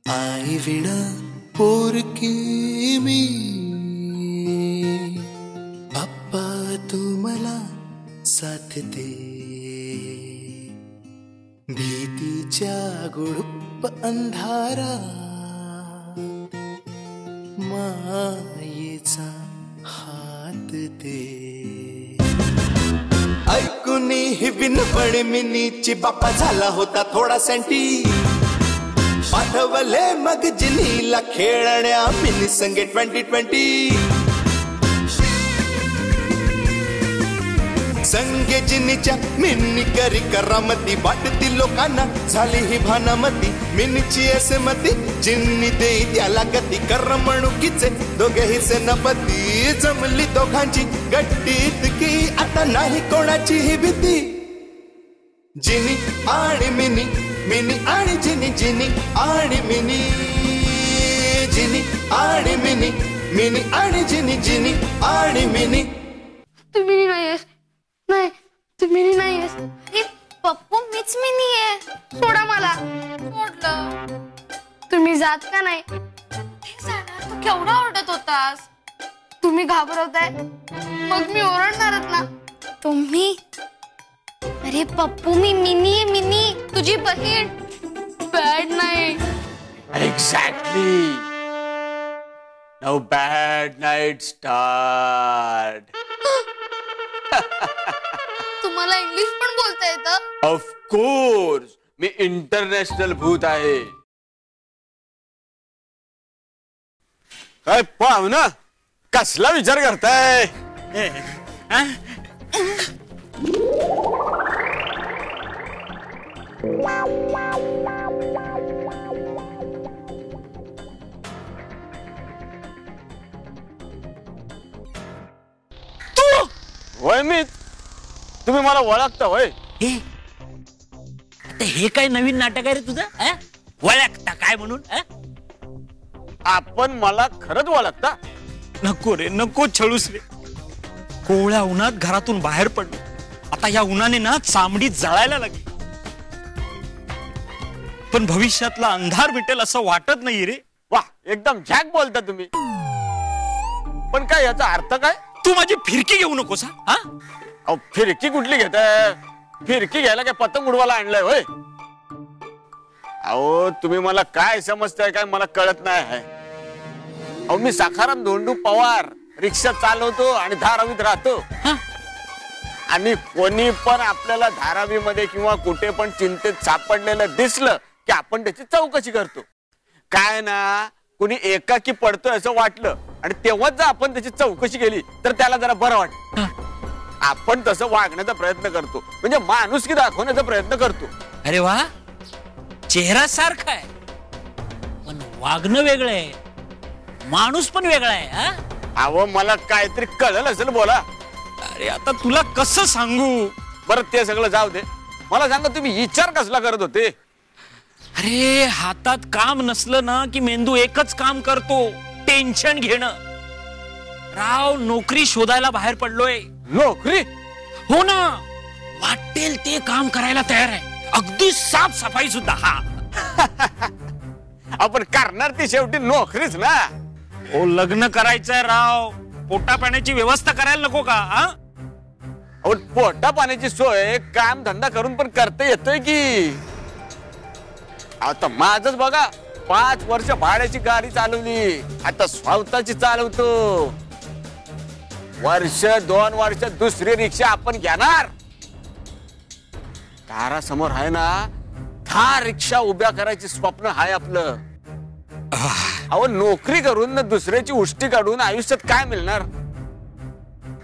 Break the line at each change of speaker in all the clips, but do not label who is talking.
आई विणा पोरकी मी अप्पा तू मला साथ दे भीतीच्या गुडुप्प अंधारा मायेचा हात दे ऐकून ही विनवड मिनीची बाप्पा झाला होता थोडा सँटी पाठवले मग जिनीला खेळण्या मिनी संगे 2020 संगे जिनीच्या मिनी करी करामती वाटती लोकांना झाली ही भानामती मिनीची असमती जिन्नी देई त्याला गती करमणुकीचे दोघेही सेनापती जमली दोघांची गट्टीत की आता नाही कोणाची ही भीती जिनी आणि मिनी मिनी आणि जिनी जिनी आणि मिनी जिनी आणि मिनी मिनी आणि जिनी जिनी आणि मिनी
तू मिनी नाहीयेस नाही तू मिनी नाहीयेस हे पप्पू मीच मिनी आहे सोडा मला सोडलं तुम्ही जात का नाही तू केवढा ओरडत होतास तुम्ही घाबरवताय मग मी ओरडणारच ना तुम्ही अरे पप्पू मी मिनी आहे मिनी तुझी बहीण बॅड नाही
exactly now bad night start
तुम्हाला इंग्लिश पण बोलता येतं
ऑफ कोर्स मी इंटरनॅशनल भूत आहे काय पाहुणा कसला विचार करताय होय मी तुम्ही मला ओळखता होय
हे काय नवीन नाटक आहे रे तुझं ओळखता काय म्हणून
आपण मला खरंच ओळखता
नको रे नको छळूस रे कोवळ्या उन्हात घरातून बाहेर पडलो आता या उन्हाने ना चामडी जळायला लागली पण भविष्यातला अंधार मिटेल असं वाटत नाही रे
वा एकदम झॅक बोलता तुम्ही पण काय याचा अर्थ काय
तू माझी फिरकी घेऊ नकोस हा
फिरकी कुठली घेताय फिरकी घ्यायला काय पतंग उडवायला आणलंय होय अहो तुम्ही मला काय समजताय काय मला कळत नाही आहे अहो मी साखाराम धोंडू पवार रिक्षा चालवतो आणि धारावीत राहतो आणि कोणी पण आपल्याला धारावीमध्ये किंवा कुठे पण चिंतेत सापडलेलं दिसलं की आपण त्याची चौकशी करतो काय ना कोणी एकाकी पडतोय असं वाटलं आणि तेव्हाच जर आपण त्याची चौकशी केली तर त्याला जरा बरं वाटतं आपण तसं वागण्याचा प्रयत्न करतो म्हणजे माणुसकी दाखवण्याचा प्रयत्न करतो
अरे वा चेहरा सारखा आहे पण वागणं वेगळं आहे माणूस पण वेगळा आहे
अहो मला काहीतरी कळलं असेल बोला
अरे आता तुला कसं सांगू
बरं ते सगळं जाऊ दे मला सांगा तुम्ही विचार कसला करत होते
अरे हातात काम नसलं ना की मेंदू एकच काम करतो टेन्शन घेणं राव नोकरी शोधायला बाहेर पडलोय
नोकरी
हो ना वाटेल ते काम करायला तयार आहे अगदी साफसफाई सुद्धा
आपण करणार ती शेवटी नोकरीच ना
हो लग्न करायचंय राव पोटा पाण्याची व्यवस्था करायला नको का
पोटा पाण्याची सोय काम धंदा करून पण करता येतोय की आता माझच बघा 5 वर्ष भाड्याची गाडी चालवली आता स्वतःची चालवतो वर्ष 2 वर्ष दुसरी रिक्षा आपण घेणार दारासमोर आहे ना 10 रिक्षा उभ्या करायची स्वप्न आहे आपलं अहो नोकरी करून दुसऱ्याची उष्टी काढून आयुष्यात काय मिळणार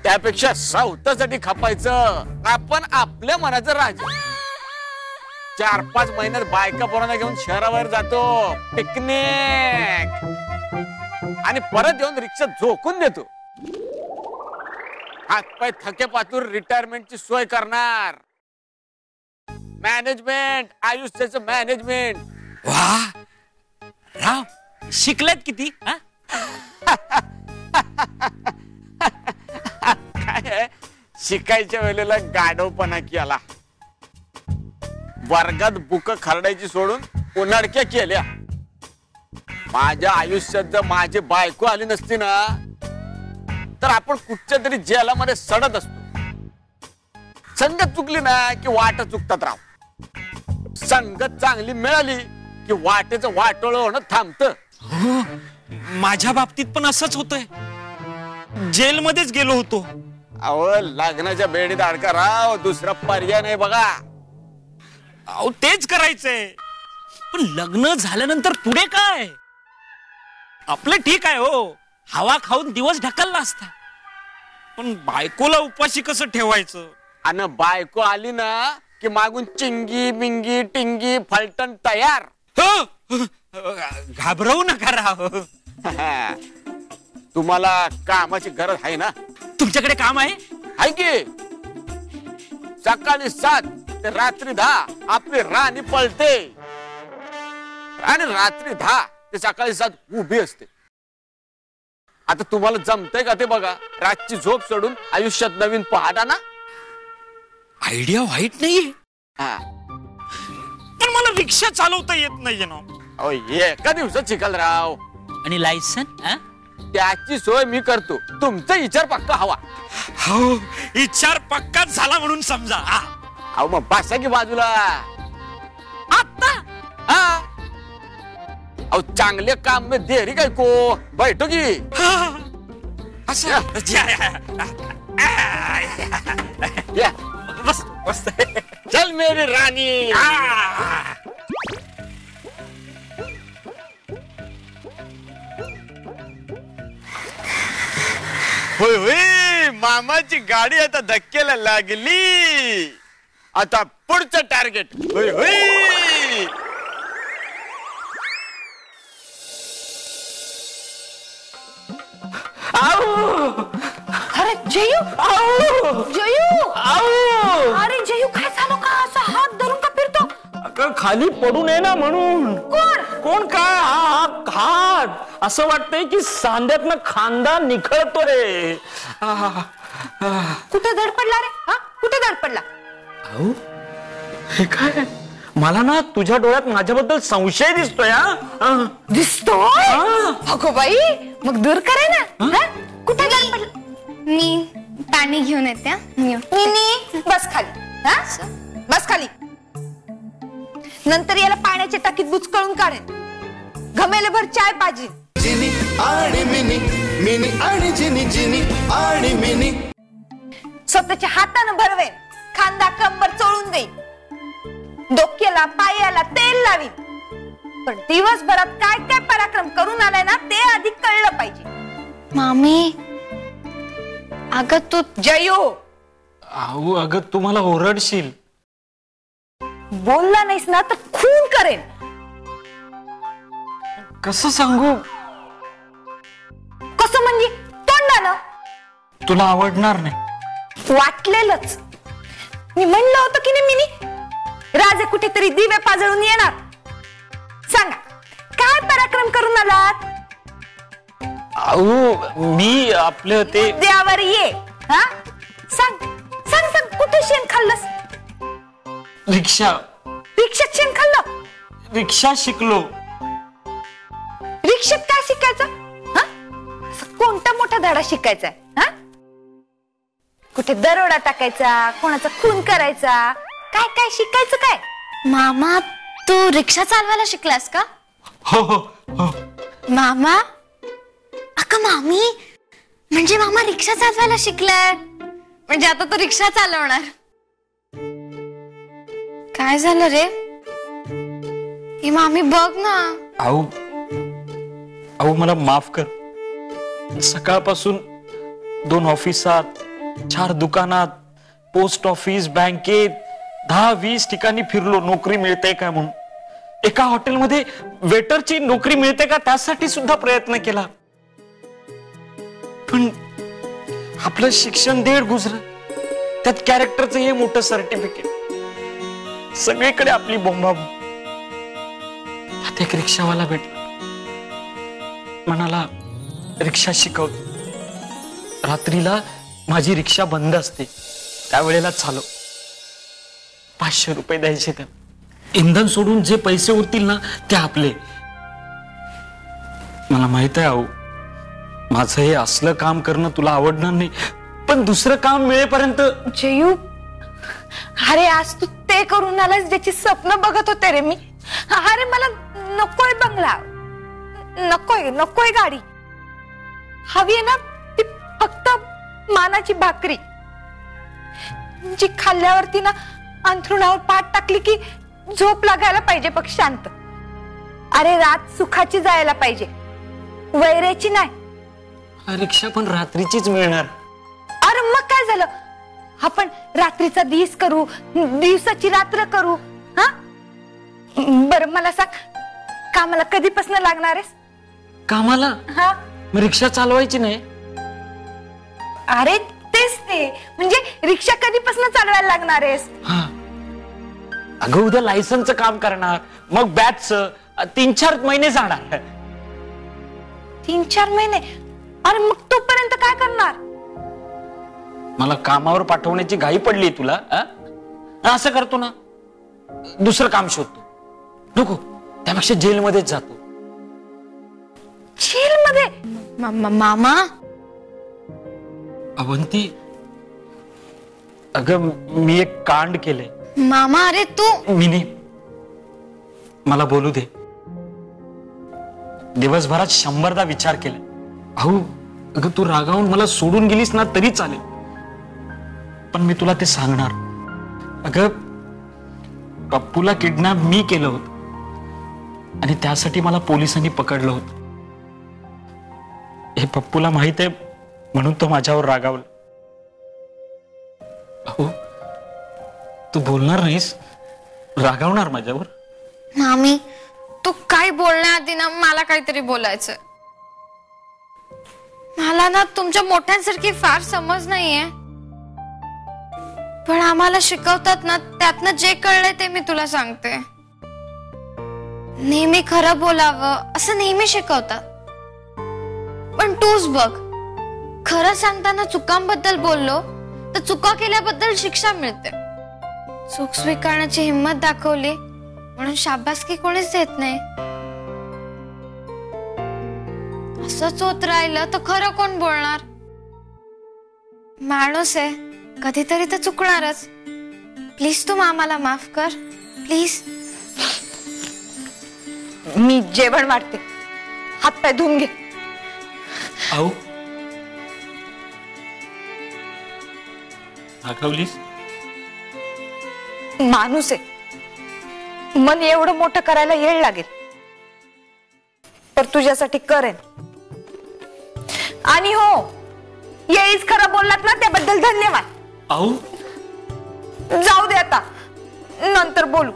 त्यापेक्षा स्वतःसाठी खपायचं आपण आपल्या मनाचं राजा 4-5 महिन्यात बायका पोरांना घेऊन शहरावर जातो पिकनिक आणि परत येऊन रिक्षा झोकून देतो हातपाय थके पातूर रिटायरमेंटची सोय करणार. मॅनेजमेंट, आयुष्याचं मॅनेजमेंट.
वा राव, शिकलेत किती? हा?
काय शिकायच्या वेळेला गाढवपणा केला. वर्गात बुक खरडायची सोडून उन्हाडक्या केल्या. माझ्या आयुष्यात जर माझी बायको आली नसती ना तर आपण कुठच्या तरी जेलामध्ये सडत असतो. संगत चुकली ना की वाट चुकतात राव. संगत चांगली मिळाली की वाटेचं वाटोळ होणं थांबतं.
हो, माझ्या बाबतीत पण असंच होतंय. जेलमध्येच गेलो होतो.
अहो लग्नाच्या बेडीत अडका राव, दुसरा पर्याय नाही बघा.
अहो तेच करायचंय. पण लग्न झाल्यानंतर पुढे काय? आपलं ठीक आहे हो, हवा खाऊन दिवस ढकलला असता. पण बायकोला उपाशी कसं ठेवायचं?
आणि बायको आली ना की मागून चिंगी बिंगी टिंगी फलटण तयार.
हो, घाबरवू नका राव.
तुम्हाला कामाची गरज आहे ना?
तुमच्याकडे काम आहे?
आहे की. सकाळी 7 ते रात्री 10 आपली राणी पळते आणि रात्री 10 ते सकाळी 7 उभी असते. आता तुम्हाला जमतंय का ते बघा. रातची झोप सोडून आयुष्यात नवीन पहाटा ना.
आयडिया वाईट नाहीये,
हा.
पण मला रिक्षा चालवता येत नाहीये ना.
अहो एका दिवसात शिकाल राव.
आणि लायसन?
त्याची सोय मी करतो. तुमचा विचार पक्का हवा.
हो, विचार पक्काच झाला म्हणून समजा.
अहो मग बसा की बाजूला.
आता
हा. अहो चांगले काम में देरी काय को. बैठो की.
असं
या.
बस बस.
चल मेरी राणी. होय होय, मामाची गाडी आता धक्क्याला लागली. आता पुढचं टार्गेट. होय होय.
अरे जयू, जयू, अरे जयू काय झालं का? असा हात धरून का फिरतो?
खाली पडू नये ना म्हणून. कोण काय? हात असं वाटतंय की सांध्यातनं खांदा निखळतोय.
कुठे धड पडला रे? हा, कुठे धड पडला?
अहो हे काय? मला ना तुझ्या डोळ्यात माझ्याबद्दल संशय दिसतोय.
दिसतो? अगो बाई, मग दूर कराय ना. हा? कुठे धड पडला?
मी पाणी घेऊन येते.
मिनी बस खाली. हा, बस खाली. नंतर याला पाण्याच्या टाकीत बुचकळून काढेन. घमेले भर चाय पाहिजे.
जिनी आणि मिनी, मिनी आणि जिनी, जिनी आणि मिनी.
स्वतःच्या हातानं भरवेन. खांदा कंबर चोळून देईन. डोक्याला पायाला तेल लावीन. पण दिवसभरात काय काय पराक्रम करून आलाय ना ते आधी कळलं पाहिजे.
मामी, अगं तू
जयो,
अहो अगं तुम्हाला ओरडशील.
बोलला नाहीस ना तर खून करेन.
कसं सांगू?
कसं म्हणजे? तोंडानं.
तुला आवडणार नाही.
वाटलेलंच. मी म्हणलं होतं की नाही मिनी, राजे कुठेतरी दिवे पाजळून येणार. सांगा काय पराक्रम करून आलात?
अहो मी आपलं ते
देवावर ये. हा, सांग सांग सांग. कुठे शेण खाल्लंस?
रिक्षा.
रिक्षात शेण खाल्लं?
रिक्षा शिकलो.
रिक्षात काय शिकायचं? हा, असं कोणता मोठा धडा शिकायचा? हा, कुठे दरोडा टाकायचा, कोणाचा खून करायचा, काय काय शिकायचं काय?
मामा, तू रिक्षा चालवायला शिकलास का?
हो हो हो.
मामा, अगं मामी, म्हणजे मामा रिक्षा चालवायला शिकलाय. म्हणजे आता तो रिक्षा चालवणार. काय झालं रे? ही मामी बघ ना.
अहो मला माफ कर. सकाळपासून 2 ऑफिसात, 4 दुकानात, पोस्ट ऑफिस, बँकेत 10-20 ठिकाणी फिरलो नोकरी मिळते का म्हणून. एका हॉटेलमध्ये वेटरची नोकरी मिळते का त्यासाठी सुद्धा प्रयत्न केला. पण हा आपलं शिक्षण 1.5 गुजर, त्यात कॅरेक्टरचं हे मोठं सर्टिफिकेट, सगळीकडे आपली बोंबाबोंब. त्यात एक रिक्षावाला भेटला, म्हणाला रिक्षा शिकवतो. रात्रीला माझी रिक्षा बंद असते, त्यावेळेला चालव. 500 रुपये द्यायचे. त्या इंधन सोडून जे पैसे उरतील ना ते आपले. मला माहित आहे अहो, माझं हे असलं काम करणं तुला आवडणार नाही, पण दुसरं काम मिळेपर्यंत.
जयू, अरे आज तू ते करून आलास ज्याची स्वप्न बघत होते रे मी. अरे मला नकोय बंगला, नकोय गाडी. हवी आहे ना ती फक्त मानाची भाकरी, जी खाल्ल्यावरती ना अंथरुणावर पाठ टाकली की झोप लागायला पाहिजे बघ शांत. अरे रात सुखाची जायला पाहिजे, वैरेची नाही.
रिक्षा पण रात्रीचीच मिळणार.
अरे मग काय झालं, आपण रात्रीचा दिवस करू, दिवसाची रात्र करू. हा बरं मला सांग, कामाला कधीपासून लागणार आहेस?
कामाला?
हा
मग रिक्षा चालवायची नाही?
अरे तेच ते, म्हणजे रिक्षा कधीपासून चालवायला लागणार आहेस?
हा अगं उद्या लायसन्सचं काम करणार, मग बॅचचं 3-4 महिने जाणार.
3-4 महिने? अरे मग तोपर्यंत काय करणार?
मला कामावर पाठवण्याची घाई पडली तुला? असं करतो ना, दुसरं काम शोधतो. नको, त्यापेक्षा जेलमध्येच जातो.
जेलमध्ये? मामा
अवंती, अगं मी एक कांड केलंय.
मामा अरे तू.
मिनी, मला बोलू दे. दिवसभरात 100दा विचार केला. अहो अगं तू रागावून मला सोडून गेलीस ना तरी चालेल, पण मी तुला ते सांगणार. अगं पप्पूला किडनॅप मी केलं होतं आणि त्यासाठी मला पोलिसांनी पकडलं होतं. हे पप्पूला माहित आहे म्हणून तो माझ्यावर रागावला. अहो तू बोलणार नाहीस? रागावणार माझ्यावर?
मामी, तू काय बोलण्याआधी ना मला काहीतरी बोलायचं. मला ना तुमच्या मोठ्यांसारखी फार समज नाहीये, पण आम्हाला शिकवतात ना त्यातनं जे कळलंय ते मी तुला सांगते. नेहमी खरं बोलावं असं नेहमी शिकवतात, पण तूच बघ, खरं सांगताना चुकांबद्दल बोललो तर चुका केल्याबद्दल शिक्षा मिळते. चूक स्वीकारण्याची हिंमत दाखवली म्हणून शाबासकी कोणीच देत नाही. असंच होत राहिलं तर खरं कोण बोलणार? माणूस आहे, कधीतरी तर चुकणारच. प्लीज तू मामाला माफ कर, प्लीज.
मी जेवण वाढते, हातपाय धुवून घे.
अहो रागावलीस?
माणूस आहे, मन एवढं मोठं करायला येळ लागेल, तर तुझ्यासाठी करेन. आणि हो, येईच खरं बोललात ना त्याबद्दल धन्यवाद.
अहो
जाऊ दे आता, नंतर बोलू.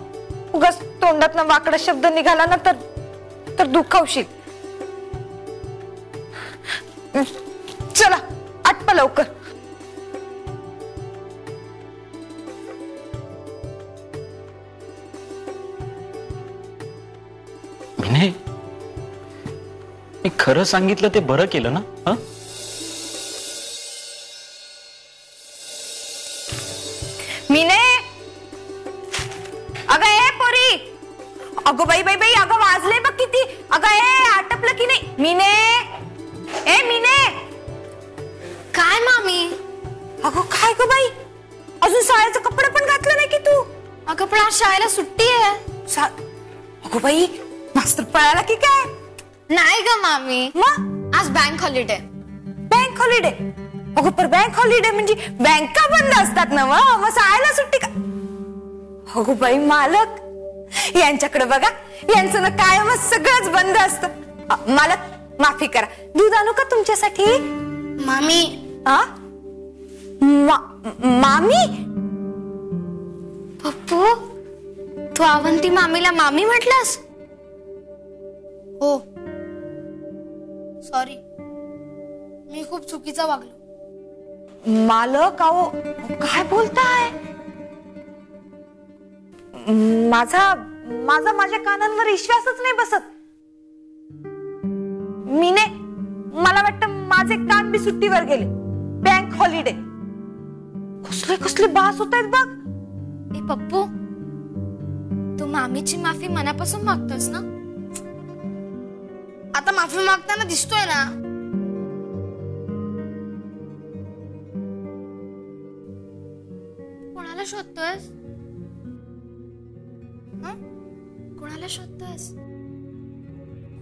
उगाच तोंडातनं वाकडा शब्द निघाला ना तर दुखावशील. चला आटपा लवकर.
मिने, मी खरं सांगितलं ते बरं केलं ना?
मीने, अगं ए पोरी, अगं बाई बाई बाई, अगं वाजले बघ किती. अगं ए आटपलं की नाही? मीने, ए मीने.
काय मामी?
अगं काय ग बाई, अजून शाळेचं कपडे पण घातलं नाही की तू?
अगं पण आज शाळेला सुट्टी आहे.
अगं बाई, मास्तर पळाला की काय?
नाही ग मामी,
मग
आज बँक हॉलिडे.
Bank holiday? अगं पर बँक हॉलिडे म्हणजे बँका बंद असतात ना, मग शाळेला सुट्टी का? अगं बाई मालक, यांच्याकडे बघा, यांचं ना कायमच सगळंच बंद असतं. मालक माफी करा, दूध आणू का तुमच्यासाठी?
मामी.
मामी?
पप्पू, तू अवंती मामीला मामी म्हटलास? हो, सॉरी, मी खूप चुकीचा वागलो.
मालक अहो काय बोलताय? माझा माझा माझ्या कानांवर विश्वासच नाही बसत. मीने मला वाटतं माझे कान बी सुट्टीवर गेले. Bank holiday. कसले कसले बास होत आहेत बघ.
ए पप्पू, तू मामीची माफी मनापासून मागतोस ना? आता माफी मागताना दिसतोय ना? कोणाला शोधतोयस? कोणाला शोधतोयस?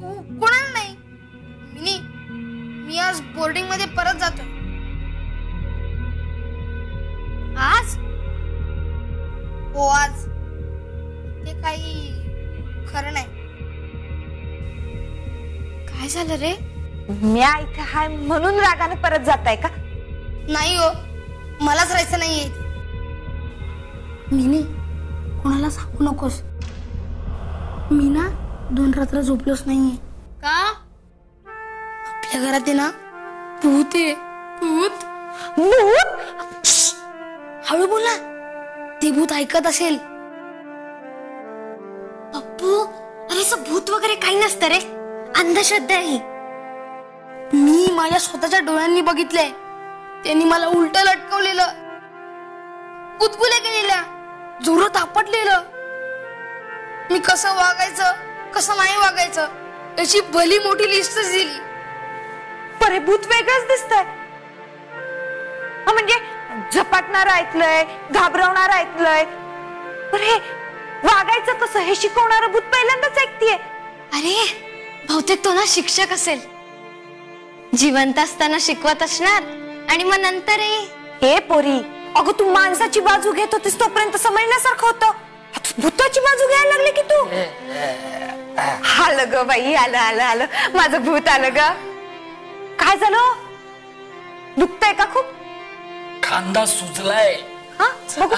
कोणाला नाही. मी आज बोर्डिंग मध्ये परत जातोय. आज? हो आज. ते काही खरं नाही. काय झालं रे?
म्या इथे हाय म्हणून रागाने परत जाताय का?
नाही हो, मलाच राहायचं नाहीये. मिनी, कोणाला सांगू नकोस. मी ना 2 रात्र झोपलोच नाहीये. का? आपल्या घरात आहे ना भूत आहे. भूत? भूत? हळू बोला, ते भूत ऐकत असेल. पप्पू, अरे असं भूत वगैरे काही नसतं रे, अंधश्रद्धा आहे. मी माझ्या स्वतःच्या डोळ्यांनी बघितलंय. त्यांनी मला उलट लटकवलेलं, गुदगुल्या केलेल्या, जोरात आपटलेलं. मी कसं वागायचं कसं नाही वागायचं याची भली मोठी लिस्टच दिली.
परे भूत वेगळंच दिसतंय. म्हणजे झपाटणार ऐकलंय, घाबरवणार ऐकलंय, पण हे वागायचं कसं हे शिकवणारं भूत पहिल्यांदाच ऐकतेय.
अरे बहुतेक तो ना शिक्षक असेल. जिवंत असताना शिकवत असणार आणि मग नंतर
हे पोरी, अगं तू माणसाची बाजू घेत होतीस तोपर्यंत समजण्यासारखं होतं. भूताची बाजू घ्यायला लागली की तू. आलं ग बाई, आलं आलं आलं माझं भूत आलं ग. काय झालं? दुखतंय का खूप?
खांदा सुजलाय.
हा बघू.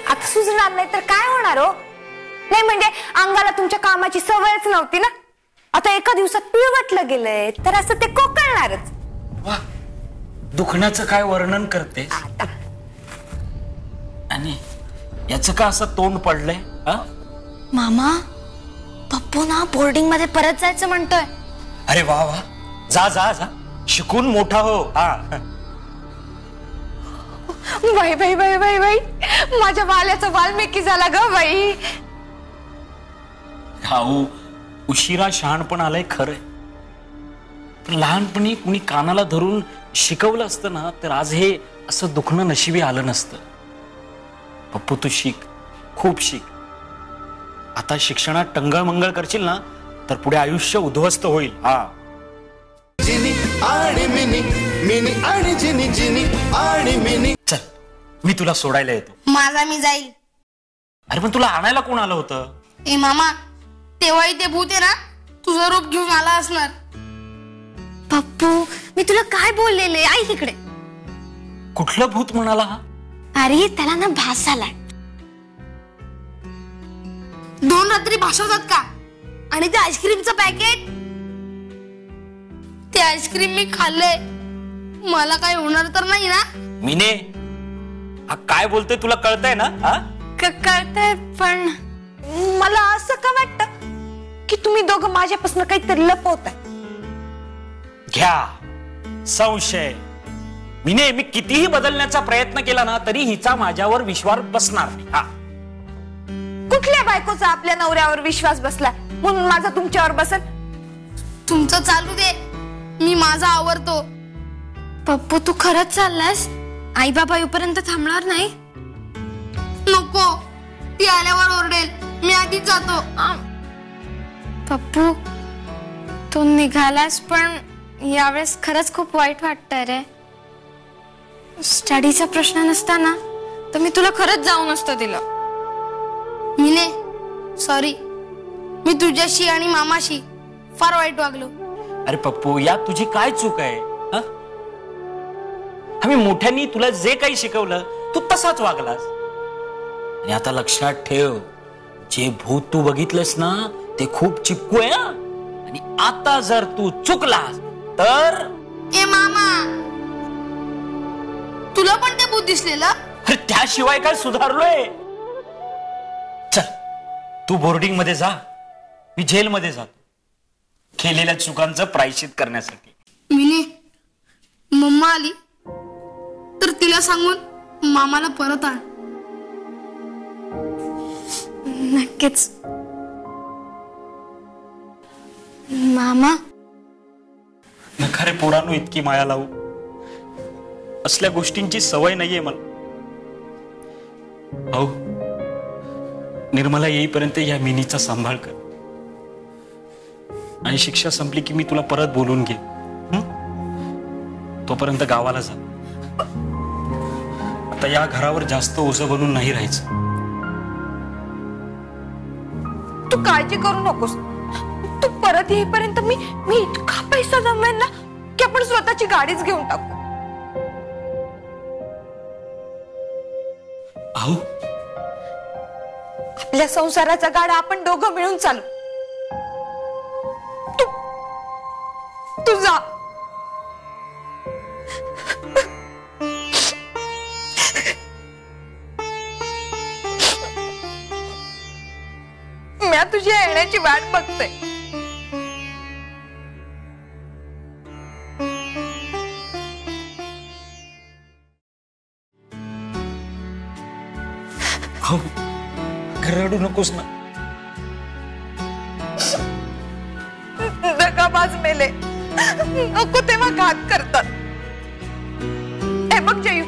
आता सुजणार नाही तर काय होणार हो? नाही म्हणजे अंगाला तुमच्या कामाची सवयच नव्हती ना. आता एका दिवसात पिळवटलं गेलंय तर असं ते कोकळणारच.
वा, दुखण्याचं काय वर्णन करते. आणि याचं का असं तोंड पडलंय?
मामा, पप्पू ना बोर्डिंग मध्ये परत जायचं म्हणतोय.
अरे वा वा, जा जा जा, शिकून मोठा हो.
बाई बाई बाई बाई बाई, माझ्या वाल्याचा वाल्मिकी झाला ग बाई.
हाऊ, उशिरा शहाणपण आलंय खरंय. पण लहानपणी कुणी कानाला धरून शिकवलं असतं ना तर आज हे असं दुखणं नशिबी आलं नसतं. पप्पू तू शिक, खूप शिक. आता शिक्षणात टंगळ मंगळ करशील ना तर पुढे आयुष्य उद्ध्वस्त होईल.
जिनी आणि मिनी, मिनी आणि जिनी, जिनी आणि मिनी.
चल, मी तुला सोडायला येतो.
माझा मी जाईल.
अरे पण तुला आणायला कोण आलं होतं?
ए मामा, तेव्हाही ते भूत आहे ना तुझं रूप घेऊन आला असणार. पप्पू, मी तुला काय बोललेले ऐक इकडे.
कुठलं भूत म्हणाला हा?
अरे त्याला ना भास झालाय. 2 रात्री भासवतात का? आणि ते आईस्क्रीमचं पॅकेट, ते आईस्क्रीम मी खाल्लंय. मला काय होणार तर नाही ना?
मीने, हा काय बोलतोय तुला कळतंय ना?
कळतंय, पण
मला असं का वाटतं की तुम्ही दोघं माझ्यापासून काहीतरी लपवताय.
घ्या संशय. मीने, मी कितीही बदलण्याचा प्रयत्न केला ना तरी हिचा माझ्यावर विश्वास बसणार नाही.
कुठल्या बायकोचा आपल्या नवऱ्यावर विश्वास बसला म्हणून माझा तुमच्यावर बसल?
तुमचं चालू दे, मी माझा आवरतो. पप्पू, तू खरंच चाललास? आई बाबा येऊपर्यंत थांबणार नाही? नको, ती आल्यावर ओरडेल. मी आधीच जातो. पप्पू, तू निघालास पण यावेळेस खरंच खूप वाईट वाटतंय रे. स्टडीचा प्रश्न नसता ना तर मी तुला खरंच जाऊ नसतं दिलं. मिने, सॉरी, मी तुझ्याशी आणि मामाशी फार वाईट वागलो.
अरे पप्पू, यात तुझी काय चूक आहे? आम्ही मोठ्यांनी तुला जे काही शिकवलं तू तसाच वागलास. आणि आता लक्षात ठेव, जे भूत तू बघितलंस ना ते खूप चिपकू आहे. आणि आता जर तू चुकलास तर
ए मामा, तुला पण ते भूत दिसलेलं?
अरे त्याशिवाय काय सुधारलोय? चल तू बोर्डिंग मध्ये जा, मी जेल मध्ये जातो केलेल्या चुकांचं प्रायश्चित करण्यासाठी.
मिनी, मम्मा आली तर तिला सांगून मामाला परत आण. नक्कीच. मामा,
नका रे पोरांनो इतकी माया लावू. असल्या गोष्टींची सवय नाहीये मला. अहो, निर्मला येईपर्यंत या मिनीचा सांभाळ कर आणि शिक्षा संपली की मी तुला परत बोलून घे. तोपर्यंत गावाला जा. आता या घरावर जास्त ओझं बनून नाही राहायचं.
तू काळजी करू नकोस. तू परत येईपर्यंत मी इतका पैसा जमवेन ना की आपण स्वतःची गाडीच घेऊन टाकू.
अहो,
आपल्या संसाराचा गाडा आपण दोघं मिळून चालू. तू जा. मी तुझ्या येण्याची वाट बघते.
अहो, रडू नकोस ना.
दगाबाज मेले नको तेव्हा घात करतात. हे बघ जयू,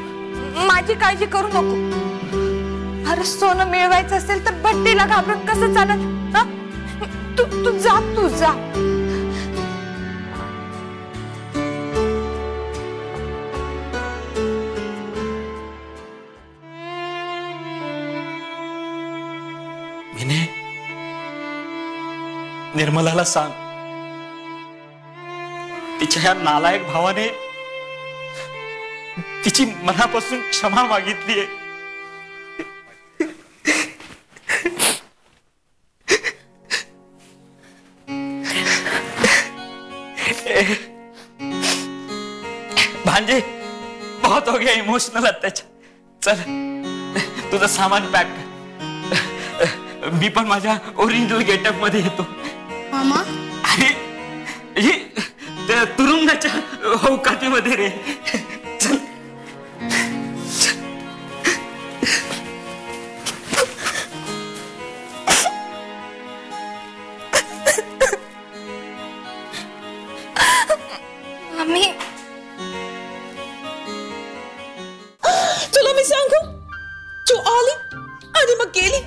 माझी काळजी करू नको. अरे सोनं मिळवायचं असेल तर भट्टीला घाबरून कसं चालत? तू जा, तू जा.
मिने, निर्मलाला सांग तिच्या ह्या नालायक भावाने तिची मनापासून क्षमा मागितलीये. भांजे, बहुत हो गया इमोशनल अत्याचार. चल तुझं सामान पॅक कर. मी पण माझ्या ओरिजिनल गेटअप मध्ये येतो.
मामा,
अरे हे तुरुंगाच्या औकातीमध्ये रे. चल.
मम्मी,
तुला मी सांगू, तू आली आणि मग गेली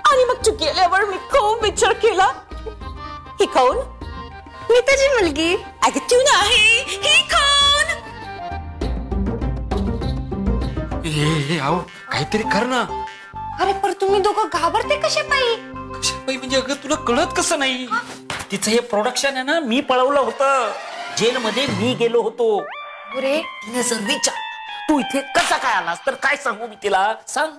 आणि मग तू गेल्यावर मी खूप विचार केला. ही कोण?
मी तुझी मुलगी.
अगं तू नाही, ही कोण?
आओ, काहीतरी कर ना.
अरे पर तुम्ही दोघं घाबरते कशा पायी?
कशापाई म्हणजे? अगं तुला कळत कसं नाही? तिचं हे प्रोडक्शन आहे ना, मी पळवलं होतं. जेलमध्ये मी गेलो होतो.
अरे
तिने जर विचार तू इथे कसा काय आलास तर काय सांगू मी तिला? सांग.